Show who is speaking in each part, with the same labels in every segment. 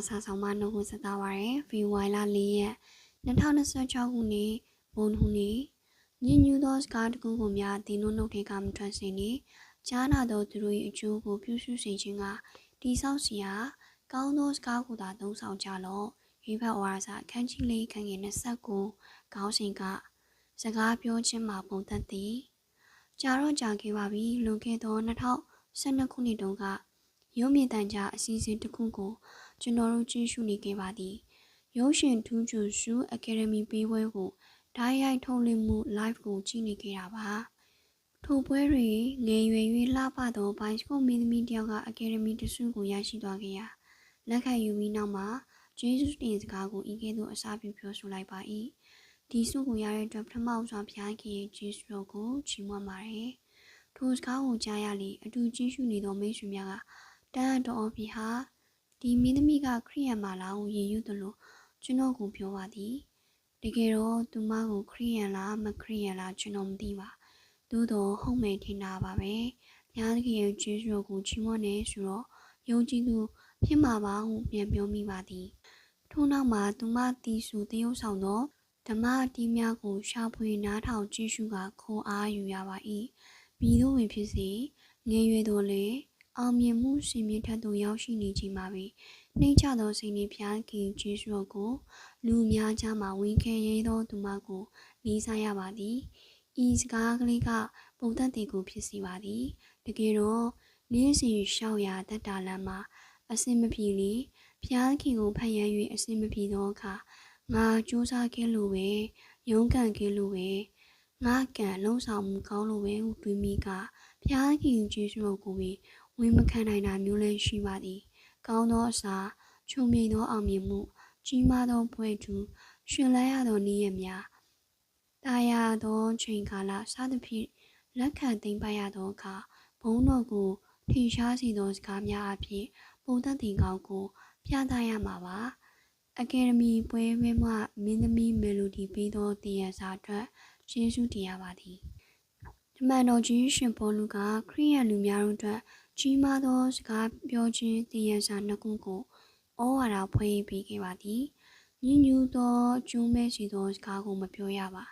Speaker 1: စာဆောင်မနှုတ်ကိုစသားပါရယ်ဖေဝါရီလ4ရက်2026ခုနှစ်ဘုံဟုနေ့ညဉ့်ညူသောစကားတခုကိုများဒီနှုတ်ထဲကမထွက်စေနေကြားနာသောသူတို့၏အကျိုးကိုပြုစုစေခြင်းကတိဆောက်စီရာကောင်းသောစကားကိုသာသုံးဆောင်ကြလော့ရေးဖတ်ဝါစာအခန်းကြီး၄ခန်းငယ်29ခေါင်းစဉ်ကစကားပြောခြင်းမှာပုံသက်သည်ကြာတော့ကြာခဲ့ပါပြီလွန်ခဲ့သော2012ခုနှစ်တုန်းကရုပ်မြင်သံကြားအစီအစဉ်တစ်ခုကိုကျွန်တော်တို့ကြည့်ရှုနေခဲ့ပါသည်ရုပ်ရှင်ထူးချွန်စုအကယ်ဒမီပေးပွဲကိုဓာတ်ရိုက်ထုတ်လွှင့်မှု live ကိုကြည့်နေခဲ့တာပါထိုပွဲတွင်ငယ်ရွယ်၍လှပသောဘိုင်စကုတ်မင်းသမီးတစ်ယောက်ကအကယ်ဒမီတဆုကိုရရှိသွားခဲ့ရာလက်ခံယူပြီးနောက်မှာဂျေဆုတင်စကားကိုဤကဲ့သို့အစာပြုပြောဆိုလိုက်ပါ၏ဒီဆုကိုရတဲ့အတွက်ပထမဆုံးဖျားခင်ရဲ့ဂျေဆုတော်ကိုချီးမွမ်းပါတယ်ထိုစကားကိုကြားရလေအတူကြည့်ရှုနေသောမိတ်ဆွေများကတန်အတော်ပြီဟာဒီမင်းသမီးကခရိယန်မာလာကိုရည်ရွယ်သလိုကျွန်တော်ကိုပြောပါသည်တကယ်တော့သူမကိုခရိယန်လားမခရိယန်လားကျွန်တော်မသိပါသို့တော့ဟုတ်မယ်ထင်တာပါပဲဘုရားသခင်ရဲ့ကျေးဇူးကိုချီးမွမ်းနေဆိုတော့ယုံကြည်သူဖြစ်မှာပါဟုပြန်ပြောမိပါသည်ထို့နောက်မှာသူမတီးဆိုတရုပ်ဆောင်သောဓမ္မအတီးများကိုရှာဖွေနားထောင်ကြည့်ရှုကခေါ်အားယူရပါ၏မိတို့ဝင်ဖြစ်စေငယ်ရွယ်တော်လေအောင်မြင်မှုရှင်မြင့်ထက်သို့ရောက်ရှိနေခြင်းပါပဲနှိမ့်ချသောစိတ်နှင့်ဖျားခင်ကျေးဇူးတော်ကိုလူများကြားမှာဝန်ခံရသောသူမကိုလေးစားရပါသည်ဤစကားကလေးကပုံသက်တည်ကိုဖြစ်စေပါသည်တကယ်တော့နေ့စဉ်ရှောက်ရာတတ်တာလမ်းမှာအစင်မပြေလေဖျားခင်ကိုဖတ်ရန်၍အစင်မပြေသောအခါငါစူးစမ်းခဲ့လို့ပဲရုန်းကန်ခဲ့လို့ပဲငါကံလုံးဆောင်မှုကောင်းလို့ပဲဟုတွေးမိကဖျားခင်ကျေးဇူးတော်ကိုဝင်မခံနိုင်တာမျိုးလည်းရှိပါသည်ကောင်းသောအစာချုံမြိန်သောအောင်မြင်မှုကြီးမားသောပွဲထူးရှင်လန်းရသောနေ့ရက်များတာယာသောချိန်ကာလစသဖြင့်လက်ခံသိမ်းပိုက်ရသောအခါဘုန်းတော်ကိုထင်ရှားစေသောစကားများအဖြစ်ပုံသက်တည်ကောင်းကိုပြသရမှာပါအကယ်ဒမီပွဲမှမင်းသမီးမယ်လိုဒီပေးသောတရားစာအတွက်ကျေးဇူးတင်ရပါသည်တမန်တော်ကြီးရှင်ပေါလုကခရိယန်လူများတို့အတွက်ကြီးမားသောစကားပြောခြင်းတရားစာနှစ်ခုကိုဩဝါဒဖွဲ့ပေးခဲ့ပါသည်ညဉ့်ညူသောကျိုးမဲ့စီသောစကားကိုမပြောရပါ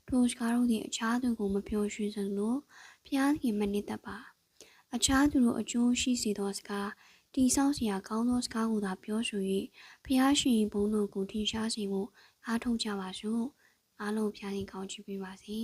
Speaker 1: ထိုစကားတို့သည်အခြားသူကိုမပြောရွှင်စလို့ဖျားခင်မနစ်သက်ပါအခြားသူတို့အကျိုးရှိစေသောစကားတိဆောက်စရာကောင်းသောစကားကိုသာပြောဆို၍ဖျားရှင်ဘုန်းတော်ကိုထင်ရှားစေဖို့အားထုတ်ကြပါစို့အားလုံးဖျားခင်ကောင်းချီးပေးပါစေ